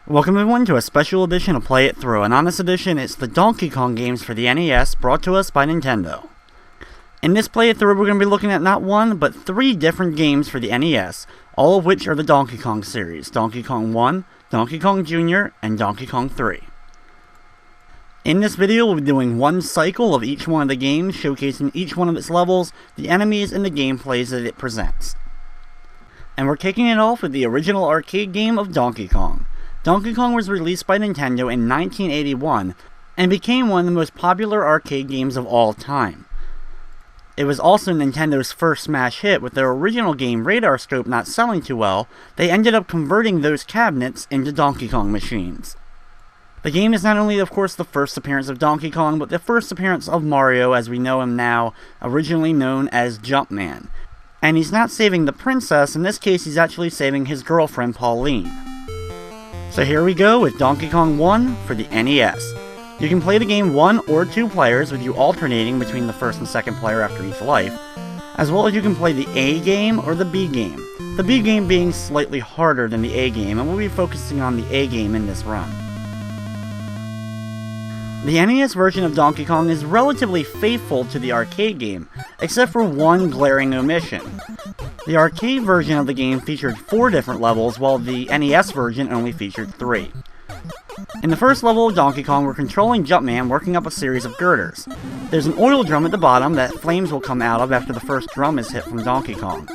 Welcome everyone to a special edition of Play It Through, and on this edition it's the Donkey Kong games for the NES brought to us by Nintendo. In this Play It Through we're going to be looking at not one, but three different games for the NES, all of which are the Donkey Kong series, Donkey Kong 1, Donkey Kong Jr., and Donkey Kong 3. In this video we'll be doing one cycle of each one of the games, showcasing each one of its levels, the enemies, and the gameplays that it presents. And we're kicking it off with the original arcade game of Donkey Kong. Donkey Kong was released by Nintendo in 1981 and became one of the most popular arcade games of all time. It was also Nintendo's first smash hit. With their original game Radar Scope not selling too well, they ended up converting those cabinets into Donkey Kong machines. The game is not only, of course, the first appearance of Donkey Kong, but the first appearance of Mario as we know him now, originally known as Jumpman. And he's not saving the princess, in this case he's actually saving his girlfriend Pauline. So here we go with Donkey Kong 1 for the NES. You can play the game 1 or 2 players, with you alternating between the first and second player after each life, as well as you can play the A game or the B game. The B game being slightly harder than the A game, and we'll be focusing on the A game in this run. The NES version of Donkey Kong is relatively faithful to the arcade game, except for one glaring omission. The arcade version of the game featured 4 different levels, while the NES version only featured 3. In the first level of Donkey Kong, we're controlling Jumpman working up a series of girders. There's an oil drum at the bottom that flames will come out of after the first drum is hit from Donkey Kong.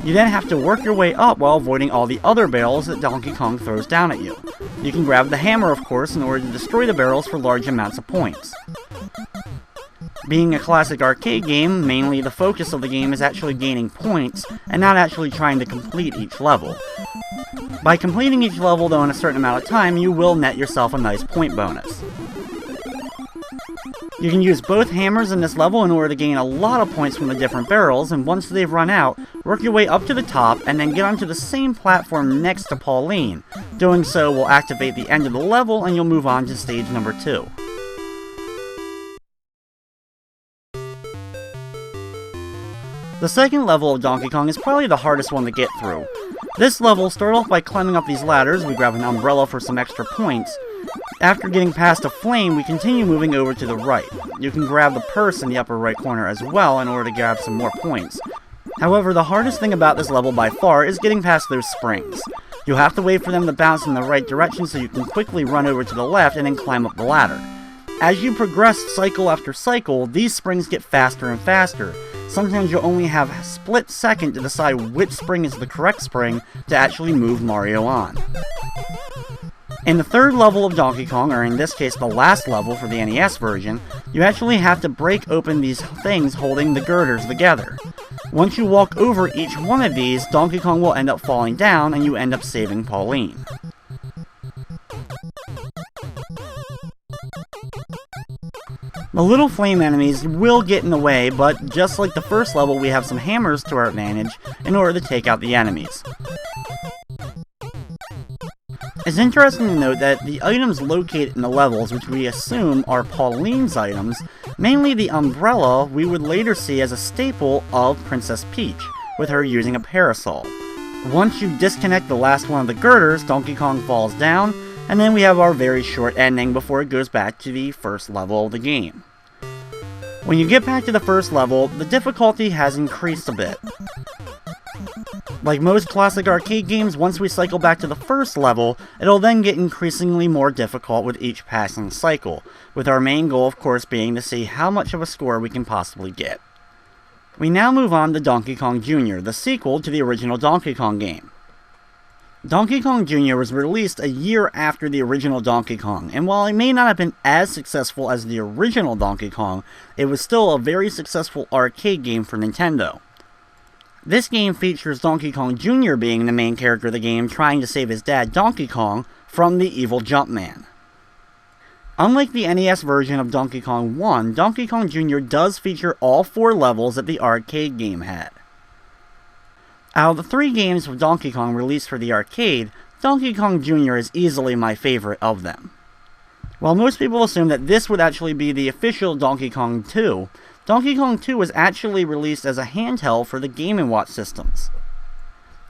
You then have to work your way up while avoiding all the other barrels that Donkey Kong throws down at you. You can grab the hammer, of course, in order to destroy the barrels for large amounts of points. Being a classic arcade game, mainly the focus of the game is actually gaining points, and not actually trying to complete each level. By completing each level, though, in a certain amount of time, you will net yourself a nice point bonus. You can use both hammers in this level in order to gain a lot of points from the different barrels, and once they've run out, work your way up to the top, and then get onto the same platform next to Pauline. Doing so will activate the end of the level, and you'll move on to stage number 2. The second level of Donkey Kong is probably the hardest one to get through. This level starts off by climbing up these ladders. We grab an umbrella for some extra points. After getting past a flame, we continue moving over to the right. You can grab the purse in the upper right corner as well in order to grab some more points. However, the hardest thing about this level by far is getting past those springs. You'll have to wait for them to bounce in the right direction so you can quickly run over to the left and then climb up the ladder. As you progress cycle after cycle, these springs get faster and faster. Sometimes you'll only have a split second to decide which spring is the correct spring to actually move Mario on. In the third level of Donkey Kong, or in this case the last level for the NES version, you actually have to break open these things holding the girders together. Once you walk over each one of these, Donkey Kong will end up falling down and you end up saving Pauline. The little flame enemies will get in the way, but just like the first level, we have some hammers to our advantage in order to take out the enemies. It's interesting to note that the items located in the levels, which we assume are Pauline's items, mainly the umbrella, we would later see as a staple of Princess Peach, with her using a parasol. Once you disconnect the last one of the girders, Donkey Kong falls down, and then we have our very short ending before it goes back to the first level of the game. When you get back to the first level, the difficulty has increased a bit. Like most classic arcade games, once we cycle back to the first level, it'll then get increasingly more difficult with each passing cycle, with our main goal of course being to see how much of a score we can possibly get. We now move on to Donkey Kong Jr., the sequel to the original Donkey Kong game. Donkey Kong Jr. was released a year after the original Donkey Kong, and while it may not have been as successful as the original Donkey Kong, it was still a very successful arcade game for Nintendo. This game features Donkey Kong Jr. being the main character of the game, trying to save his dad Donkey Kong from the evil Jumpman. Unlike the NES version of Donkey Kong 1, Donkey Kong Jr. does feature all 4 levels that the arcade game had. Out of the 3 games of Donkey Kong released for the arcade, Donkey Kong Jr. is easily my favorite of them. While most people assume that this would actually be the official Donkey Kong 2, Donkey Kong 2 was actually released as a handheld for the Game & Watch systems.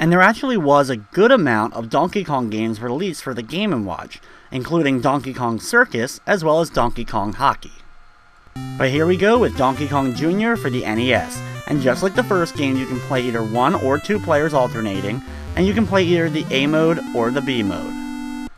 And there actually was a good amount of Donkey Kong games released for the Game & Watch, including Donkey Kong Circus as well as Donkey Kong Hockey. But here we go with Donkey Kong Jr. for the NES, and just like the first game, you can play either 1 or 2 players alternating, and you can play either the A mode or the B mode.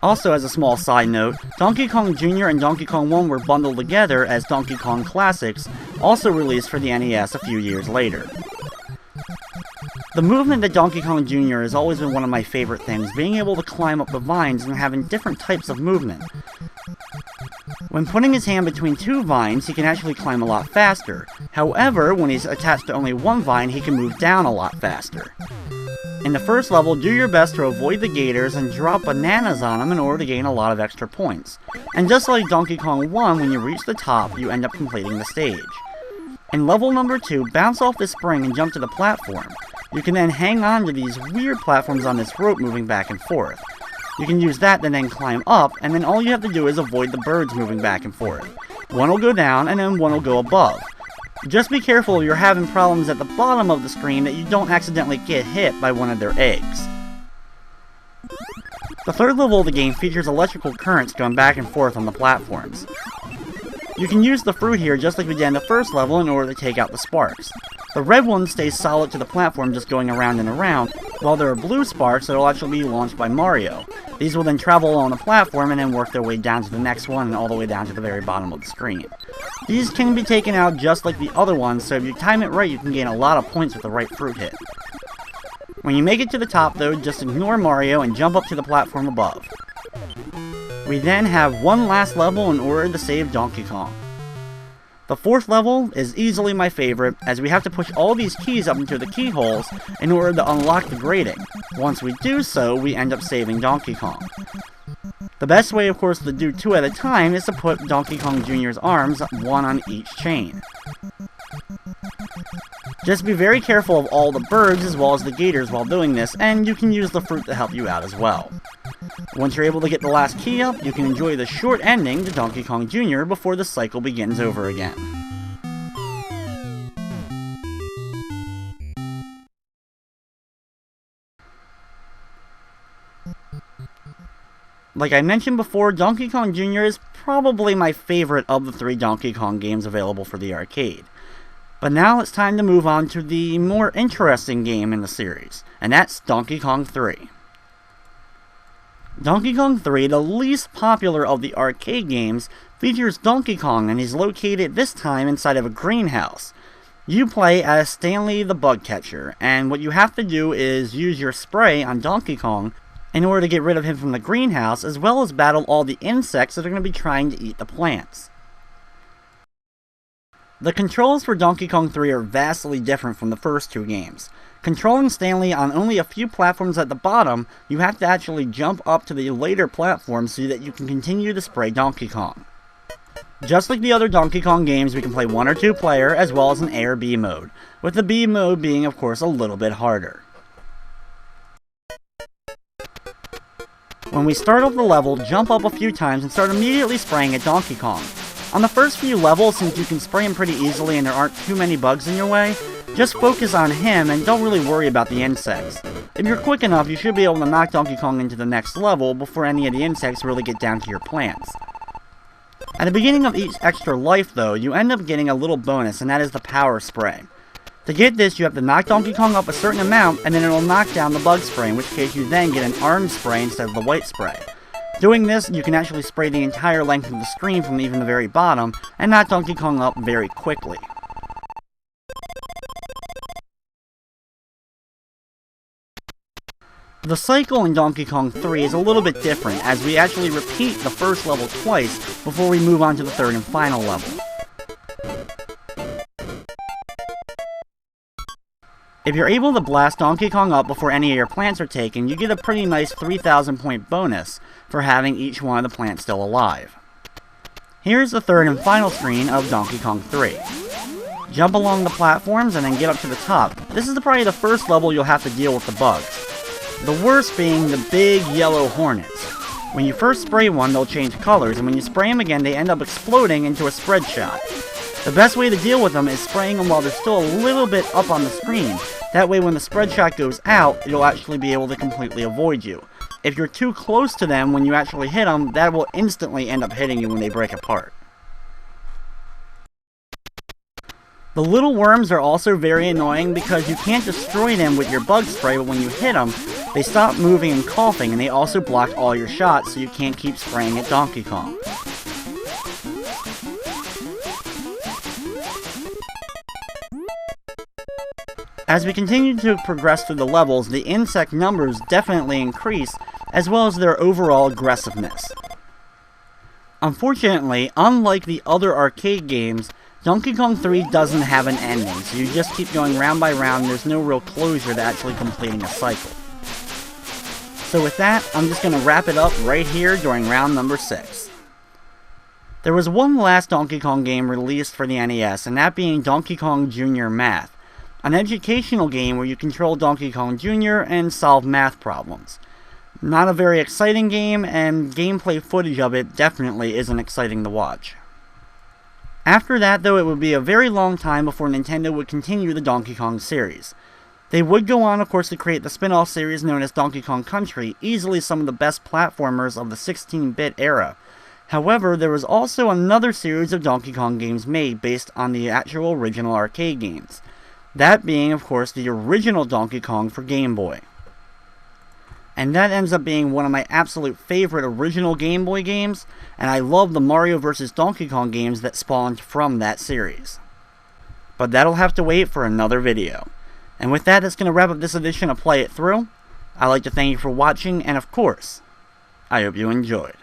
Also, as a small side note, Donkey Kong Jr. and Donkey Kong 1 were bundled together as Donkey Kong Classics, also released for the NES a few years later. The movement that Donkey Kong Jr. has always been one of my favorite things, being able to climb up the vines and having different types of movement. When putting his hand between 2 vines, he can actually climb a lot faster. However, when he's attached to only 1 vine, he can move down a lot faster. In the first level, do your best to avoid the gators and drop bananas on them in order to gain a lot of extra points. And just like Donkey Kong 1, when you reach the top, you end up completing the stage. In level number 2, bounce off the spring and jump to the platform. You can then hang on to these weird platforms on this rope moving back and forth. You can use that to then climb up, and then all you have to do is avoid the birds moving back and forth. One will go down, and then one will go above. Just be careful if you're having problems at the bottom of the screen that you don't accidentally get hit by one of their eggs. The third level of the game features electrical currents going back and forth on the platforms. You can use the fruit here just like we did in the first level in order to take out the sparks. The red one stays solid to the platform just going around and around, while there are blue sparks that will actually be launched by Mario. These will then travel along the platform and then work their way down to the next one and all the way down to the very bottom of the screen. These can be taken out just like the other ones, so if you time it right you can gain a lot of points with the right fruit hit. When you make it to the top though, just ignore Mario and jump up to the platform above. We then have one last level in order to save Donkey Kong. The fourth level is easily my favorite, as we have to push all these keys up into the keyholes in order to unlock the grating. Once we do so, we end up saving Donkey Kong. The best way, of course, to do 2 at a time is to put Donkey Kong Jr.'s arms, 1 on each chain. Just be very careful of all the birds as well as the gators while doing this, and you can use the fruit to help you out as well. Once you're able to get the last key up, you can enjoy the short ending to Donkey Kong Jr. before the cycle begins over again. Like I mentioned before, Donkey Kong Jr. is probably my favorite of the 3 Donkey Kong games available for the arcade. But now it's time to move on to the more interesting game in the series, and that's Donkey Kong 3. Donkey Kong 3, the least popular of the arcade games, features Donkey Kong and he's located this time inside of a greenhouse. You play as Stanley the Bug Catcher, and what you have to do is use your spray on Donkey Kong in order to get rid of him from the greenhouse, as well as battle all the insects that are going to be trying to eat the plants. The controls for Donkey Kong 3 are vastly different from the first 2 games. Controlling Stanley on only a few platforms at the bottom, you have to actually jump up to the later platforms so that you can continue to spray Donkey Kong. Just like the other Donkey Kong games, we can play 1 or 2 player as well as an A or B mode, with the B mode being of course a little bit harder. When we start off the level, jump up a few times and start immediately spraying at Donkey Kong. On the first few levels, since you can spray him pretty easily and there aren't too many bugs in your way, just focus on him and don't really worry about the insects. If you're quick enough, you should be able to knock Donkey Kong into the next level before any of the insects really get down to your plants. At the beginning of each extra life though, you end up getting a little bonus, and that is the power spray. To get this, you have to knock Donkey Kong up a certain amount, and then it'll knock down the bug spray, in which case you then get an orange spray instead of the white spray. Doing this, you can actually spray the entire length of the screen from even the very bottom, and knock Donkey Kong up very quickly. The cycle in Donkey Kong 3 is a little bit different, as we actually repeat the first level twice before we move on to the third and final level. If you're able to blast Donkey Kong up before any of your plants are taken, you get a pretty nice 3,000 point bonus for having each one of the plants still alive. Here's the third and final screen of Donkey Kong 3. Jump along the platforms and then get up to the top. This is probably the first level you'll have to deal with the bugs. The worst being the big yellow hornets. When you first spray one, they'll change colors, and when you spray them again, they end up exploding into a spread shot. The best way to deal with them is spraying them while they're still a little bit up on the screen. That way when the spread shot goes out, it'll actually be able to completely avoid you. If you're too close to them when you actually hit them, that will instantly end up hitting you when they break apart. The little worms are also very annoying because you can't destroy them with your bug spray, but when you hit them, they stop moving and coughing, and they also block all your shots, so you can't keep spraying at Donkey Kong. As we continue to progress through the levels, the insect numbers definitely increase, as well as their overall aggressiveness. Unfortunately, unlike the other arcade games, Donkey Kong 3 doesn't have an ending, so you just keep going round by round and there's no real closure to actually completing a cycle. So with that, I'm just going to wrap it up right here during round number 6. There was one last Donkey Kong game released for the NES, and that being Donkey Kong Jr. Math, an educational game where you control Donkey Kong Jr. and solve math problems. Not a very exciting game, and gameplay footage of it definitely isn't exciting to watch. After that, though, it would be a very long time before Nintendo would continue the Donkey Kong series. They would go on, of course, to create the spin-off series known as Donkey Kong Country, easily some of the best platformers of the 16-bit era. However, there was also another series of Donkey Kong games made based on the actual original arcade games. That being, of course, the original Donkey Kong for Game Boy. And that ends up being one of my absolute favorite original Game Boy games, and I love the Mario vs. Donkey Kong games that spawned from that series. But that'll have to wait for another video. And with that, that's going to wrap up this edition of Play It Through. I'd like to thank you for watching, and of course, I hope you enjoyed.